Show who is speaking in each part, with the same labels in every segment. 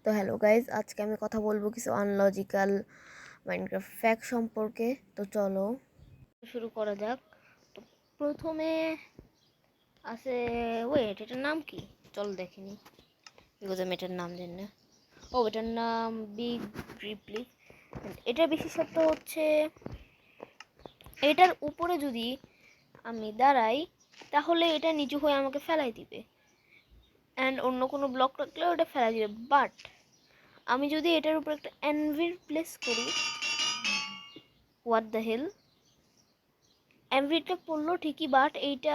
Speaker 1: তো hello guys, আজকে আমি কথা বলবো কিছু আনলজিক্যাল মাইনক্রাফট ফ্যাক্ট সম্পর্কে। তো চলো শুরু করা যাক। তো প্রথমে আছে, ওয়েট, এটার নাম কি? চলো দেখিনি, বিকজ আমি এটার নাম জানি না। এটার নাম বিগ রিপ্লি। এটার বিশেষত্ব হচ্ছে এটার উপরে যদি আমি দাঁড়াই তাহলে এটা নিচু হয়ে আমাকে ফেলাই দিবে, অ্যান্ড অন্য কোনো ব্লক রাখলেও এটা ফেলাই দিবে। বাট আমি যদি এটার উপর একটা অ্যানভির প্লেস করি, হোয়াট দ্য হেল, অ্যানভিরটা পড়লো ঠিকই, বাট এইটা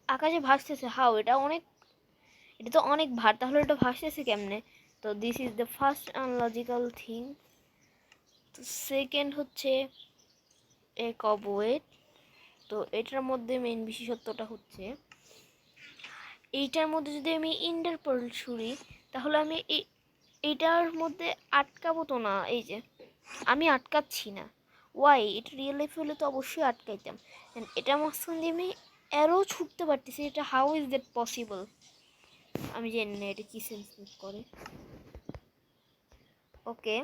Speaker 1: আকাশে ভাসতেছে। হাও? এটা তো অনেক ভার, তাহলে এটা ভাসতেছে কেমনে? তো this is the first unlogical thing. তো সেকেন্ড হচ্ছে এ কবওয়েট। তো এটার মধ্যে মেইন বিশেষত্বটা হচ্ছে এইটার মধ্যে যদি আমি ইন্ডার পার্ল ছুরি, তাহলে আমি এইটার মধ্যে আটকাবো তো না। এই যে আমি আটকাচ্ছি না। ওয়াই? এটা রিয়েল লাইফে হলে তো অবশ্যই আটকাইতাম। এটা মাঝখান দিয়ে আমি অ্যারো ছুটতে পারতেছি। এটা হাউ ইজ দ্যাট পসিবল? আমি জানি না এটা কি সেন্স করে। ওকে,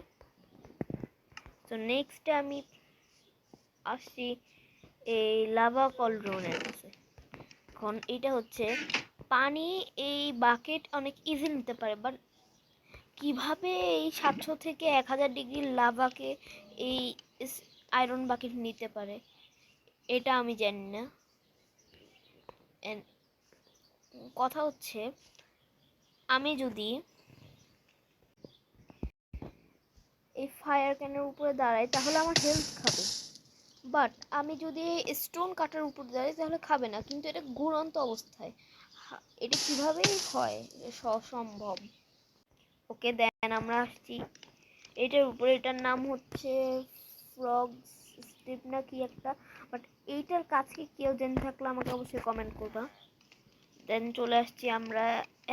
Speaker 1: তো নেক্সটে আমি আসছি এই লাভা কলড্রনের কাছে। এখন এটা হচ্ছে পানি, এই বাকেট অনেক ইজি নিতে পারে, বাট কিভাবে এই 700 থেকে 1000 ডিগ্রির লাভাকে এই আয়রন বাকেট নিতে পারে এটা আমি জানি না। কথা হচ্ছে আমি যদি এই ফায়ার ক্যানের উপরে দাঁড়াই তাহলে আমার হেলথ খাবে, বাট আমি যদি স্টোন কাটার উপর দাঁড়াই তাহলে খাবে না। কিন্তু এটা ঘুরন্ত অবস্থায়, এটা কিভাবে হয় সম্ভব? ওকে, দেন আমরা আসছি এটার উপরে। এটার নাম হচ্ছে ফ্রগ স্ট্রিপ না কি একটা, বাট এইটার কাছে কেউ জেনে থাকলে আমাকে অবশ্যই কমেন্ট করবা। দেন চলে আসছি আমরা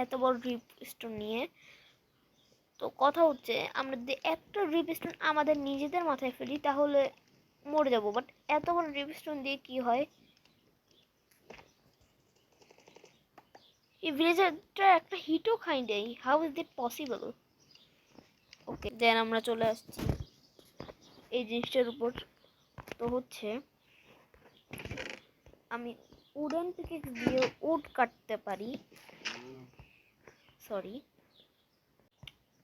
Speaker 1: এত বড় ড্রিপ স্টোন নিয়ে। তো কথা হচ্ছে আমরা যদি একটা ড্রিপ স্টোন আমাদের নিজেদের মাথায় ফেলি তাহলে মরে যাবো, বাট এত বড় ড্রিপ স্টোন দিয়ে কি হয়? এই ভিলেজারটা একটা হিটও খাই দেয়। How is that possible? Okay, then আমরা চলে আসছি এই জিনিসটার উপর। তো হচ্ছে আমি উডেন পিকেক্স দিয়ে উড কাটতে পারি। সরি,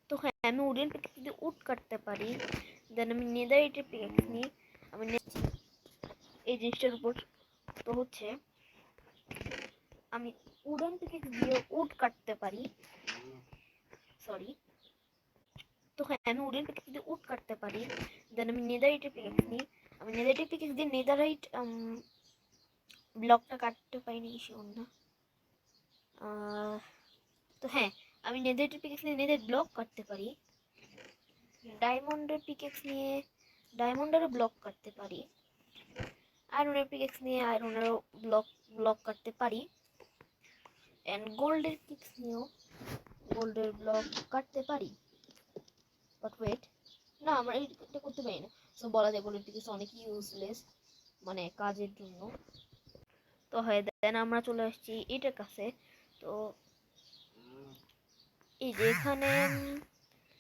Speaker 1: তো হ্যাঁ, আমি উডেন পিকেক্স দিয়ে উড কাটতে পারি। দেন আমি নেদারাইটের পিকেক্স নিই, আমি এই জিনিসটার উপর। তো হচ্ছে আমি উডেন পিকেক্স দিয়ে উড কাটতে পারি। সরি, তো হ্যাঁ, আমি উডেন পিকেক্স দিয়ে উড কাটতে পারি। দেন আমি নেদারাইটের পিকেক্স নিই, আমি নেদারাইটের পিকেক্স দিয়ে নেদারাইট ব্লকটা কাটতে পারিনি শিওর না। তো হ্যাঁ, আমি নেদারাইটের পিকেক্স নিয়ে নেদার ব্লক কাটতে পারি। ডায়মন্ডের পিকেক্স নিয়ে ডায়মন্ডেরও ব্লক কাটতে পারি। আয়রনের পিকেক্স নিয়ে আয়রনেরও ব্লক কাটতে পারি। অ্যান্ড গোল্ডের পিকেক্স নিয়েও গোল্ডের ব্লক কাটতে পারি। বাট ওয়েট, না, আমরা এটা করতে পারি না। সো বলা যায় গোল্ডের পিকেক্স অনেক ইউজলেস, মানে কাজের জন্য। তো হয়, দেন আমরা চলে আসছি এটার কাছে। তো এই যে এখানে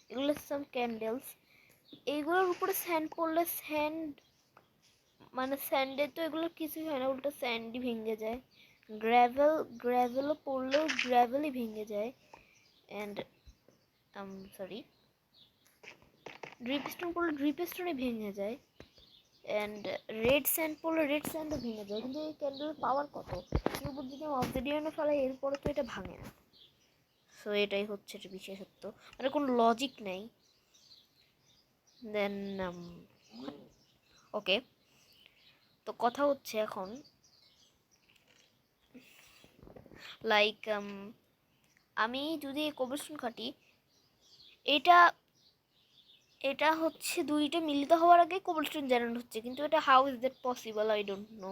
Speaker 1: এগুলো সাম ক্যান্ডেলস, এইগুলোর উপরে স্যান্ড পড়লে মানে স্যান্ডে তো এগুলো কিছুই হয় না, উল্টো স্যান্ডই ভেঙে যায়। গ্র্যাভেলও পড়লেও গ্র্যাভেলই ভেঙে যায়। অ্যান্ড সরি, ড্রিপ স্টোন পড়লে ড্রিপ স্টোনই ভেঙে যায়। অ্যান্ড রেড স্যান্ড পড়লে রেড স্যান্ডও ভেঙে যায়। কিন্তু এই ক্যান্ডেলের পাওয়ার কত? এর উপর যদি আমি অবসিডিয়ানও ফেলাই এরপরে তো এটা ভাঙে না। সো এটাই হচ্ছে এটা বিশেষত্ব, মানে কোনো লজিক নেই। দেন ওকে, তো কথা হচ্ছে এখন লাইক আমি যদি কোবলস্টোন কাটি, এটা এটা হচ্ছে দুইটা মিলিত হওয়ার আগে কোবলস্টোন জেনারেট হচ্ছে, কিন্তু এটা how is that possible? I don't know.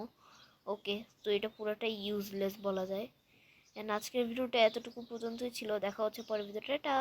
Speaker 1: Okay, তো এটা পুরোটাই ইউজলেস বলা যায়। অ্যান্ড আজকের ভিডিওটা এতটুকু পর্যন্তই ছিল। দেখা হচ্ছে পরের ভিডিওটা। টাটা।